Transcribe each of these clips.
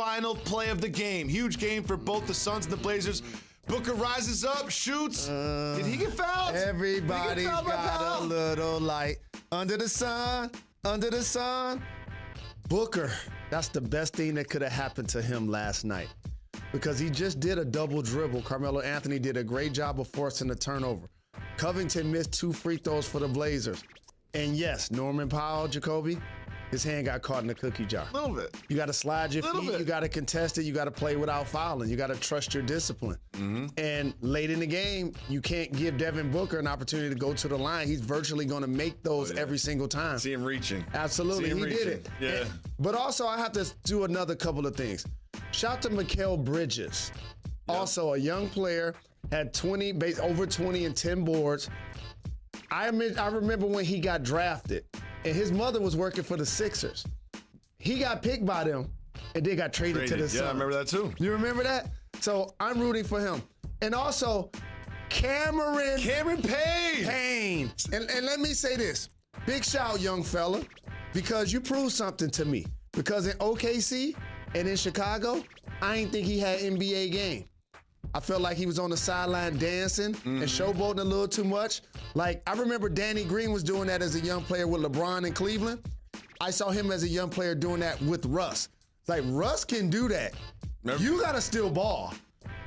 final play of the game. Huge game for both the Suns and the Blazers. Booker rises up, shoots. Did he get fouled? Everybody's got a little light under the sun, under the sun. Booker, that's the best thing that could have happened to him last night because he just did a double dribble. Carmelo Anthony did a great job of forcing the turnover. Covington missed 2 free throws for the Blazers. And yes, Norman Powell, Jacoby, his hand got caught in the cookie jar. A little bit. You got to slide your feet. You got to contest it. You got to play without fouling. You got to trust your discipline. And late in the game, you can't give Devin Booker an opportunity to go to the line. He's virtually going to make those every single time. See him reaching. Absolutely. He did it. Yeah. But also, I have to do another couple of things. Shout to Mikal Bridges. Yep. Also, a young player, had over 20 and 10 boards. I remember when he got drafted, and his mother was working for the Sixers. He got picked by them, and they got traded to the Suns. Yeah, I remember that too. You remember that? So I'm rooting for him. And also, Cameron Payne. And let me say this. Big shout, young fella, because you proved something to me. Because in OKC and in Chicago, I ain't think he had NBA game. I felt like he was on the sideline dancing and showboating a little too much. Like, I remember Danny Green was doing that as a young player with LeBron in Cleveland. I saw him as a young player doing that with Russ. It's like, Russ can do that. You got to still ball.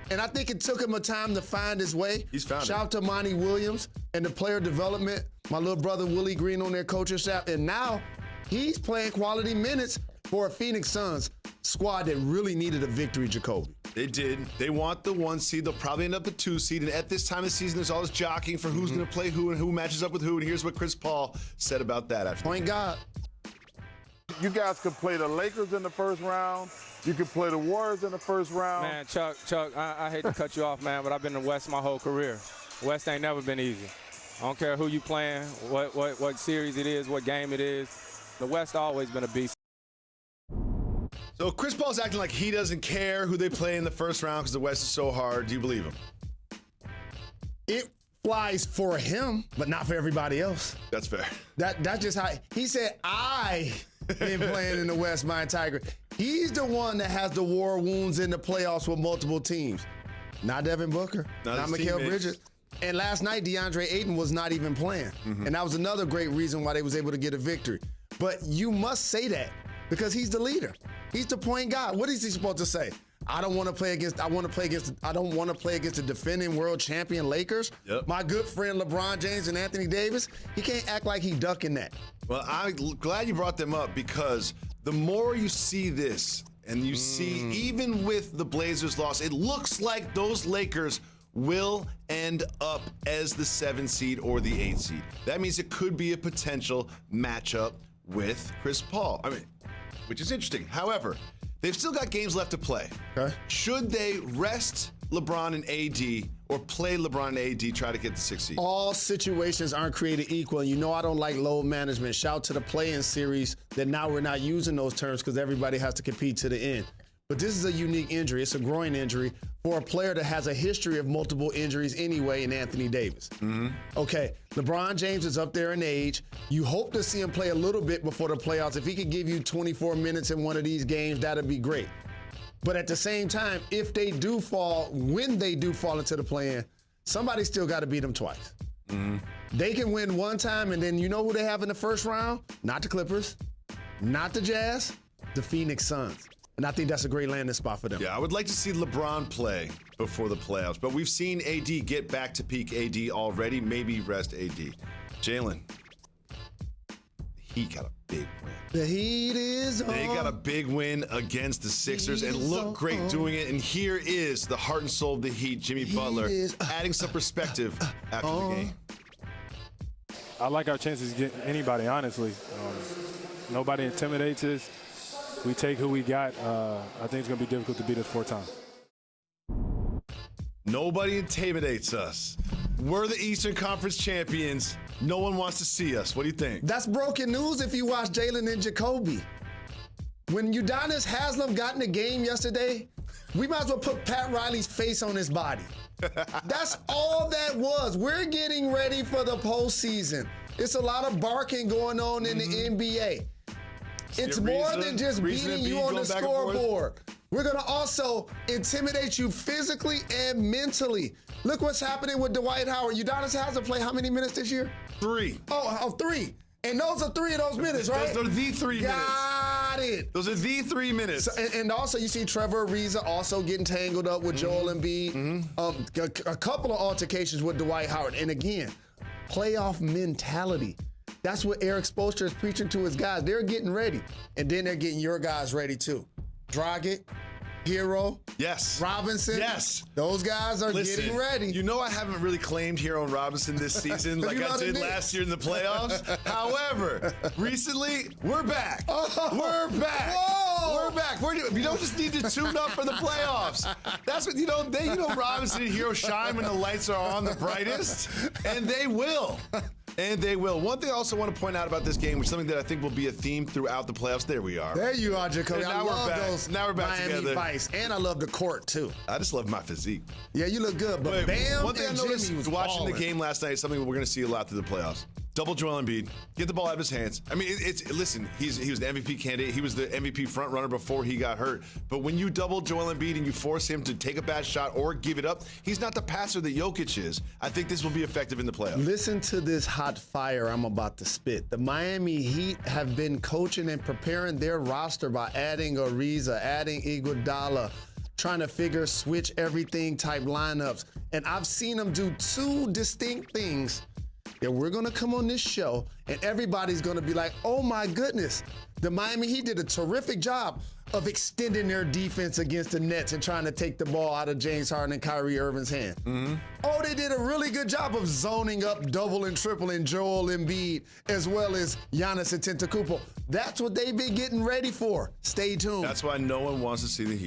And I think it took him a time to find his way. He's found it. Shout out to Monty Williams and the player development, my little brother Willie Green on their coaching staff. And now he's playing quality minutes for a Phoenix Suns squad that really needed a victory, Jacoby. They did. They want the 1 seed. They'll probably end up the 2 seed. And at this time of season, there's all this jockeying for who's going to play who and who matches up with who. And here's what Chris Paul said about that after. Point God. You guys could play the Lakers in the first round. You could play the Warriors in the first round. Man, Chuck, I hate to cut you off, man, but I've been in the West my whole career. West ain't never been easy. I don't care who you playing, what series it is, what game it is. The West always been a beast. So Chris Paul's acting like he doesn't care who they play in the first round because the West is so hard. Do you believe him? It flies for him, but not for everybody else. That's fair. That's just how he said, I've been playing in the West my entire career. He's the one that has the war wounds in the playoffs with multiple teams. Not Devin Booker, not Mikal Bridges. And last night, DeAndre Ayton was not even playing. And that was another great reason why they was able to get a victory. But you must say that because he's the leader. He's the point guard. What is he supposed to say? I don't want to play against the defending world champion Lakers. Yep. My good friend LeBron James and Anthony Davis. He can't act like he's ducking that. Well, I'm glad you brought them up because the more you see this and you see even with the Blazers loss, it looks like those Lakers will end up as the 7 seed or the 8 seed. That means it could be a potential matchup with Chris Paul. Which is interesting. However, they've still got games left to play. Okay. Should they rest LeBron and AD or play LeBron and AD, try to get the 6 seed? All situations aren't created equal. And you know I don't like load management. Shout to the play-in series that now we're not using those terms because everybody has to compete to the end. But this is a unique injury. It's a groin injury for a player that has a history of multiple injuries anyway in Anthony Davis. Okay, LeBron James is up there in age. You hope to see him play a little bit before the playoffs. If he could give you 24 minutes in one of these games, that'd be great. But at the same time, if they do fall, when they do fall into the play-in, somebody still got to beat them twice. They can win one time, and then you know who they have in the first round? Not the Clippers, not the Jazz, the Phoenix Suns. And I think that's a great landing spot for them. Yeah, I would like to see LeBron play before the playoffs, but we've seen AD get back to peak AD already. Maybe rest AD. Jalen, he got a big win. The heat is on. They got a big win against the Sixers and look great doing it. And here is the heart and soul of the Heat, Jimmy Butler, adding some perspective after the game. I like our chances to get anybody, honestly. Nobody intimidates us. We take who we got. I think it's going to be difficult to beat us 4 times. Nobody intimidates us. We're the Eastern Conference champions. No one wants to see us. What do you think? That's broken news if you watch Jalen and Jacoby. When Udonis Haslem got in the game yesterday, we might as well put Pat Riley's face on his body. That's all that was. We're getting ready for the postseason. It's a lot of barking going on in the NBA. It's more than just beating you on the scoreboard. We're going to also intimidate you physically and mentally. Look what's happening with Dwight Howard. Udonis hasn't played how many minutes this year? 3. Oh, 3. And those are 3 of those minutes, right? Those are the 3 minutes. Got it. Those are the 3 minutes. So, and also, you see Trevor Ariza also getting tangled up with Joel Embiid. A couple of altercations with Dwight Howard. And again, playoff mentality. That's what Eric Spoelstra is preaching to his guys. They're getting ready. And then they're getting your guys ready, too. Dragic, Hero. Yes. Robinson. Yes. Those guys are getting ready. You know I haven't really claimed Hero and Robinson this season like I did last year in the playoffs. However, recently, we're back. We're back. Whoa. We're back. We don't just need to tune up for the playoffs. That's what, Robinson and Hero shine when the lights are on the brightest, and they will. And they will. One thing I also want to point out about this game, which is something that I think will be a theme throughout the playoffs. There we are. There you are, Jacoby. I love those now we're back Miami together. Vice. And I love the court, too. I just love my physique. Yeah, you look good. But Bam one thing and I noticed Jimmy was watching balling. the game last night is something we're going to see a lot through the playoffs. Double Joel Embiid, get the ball out of his hands. I mean, listen, he was the MVP candidate. He was the MVP front runner before he got hurt. But when you double Joel Embiid and you force him to take a bad shot or give it up, he's not the passer that Jokic is. I think this will be effective in the playoffs. Listen to this hot fire I'm about to spit. The Miami Heat have been coaching and preparing their roster by adding Ariza, adding Iguodala, trying to switch everything type lineups. And I've seen them do 2 distinct things. And we're going to come on this show, and everybody's going to be like, oh, my goodness. The Miami Heat did a terrific job of extending their defense against the Nets and trying to take the ball out of James Harden and Kyrie Irving's hand. Oh, they did a really good job of zoning up, double and tripling Joel Embiid as well as Giannis Antetokounmpo. That's what they've been getting ready for. Stay tuned. That's why no one wants to see the Heat.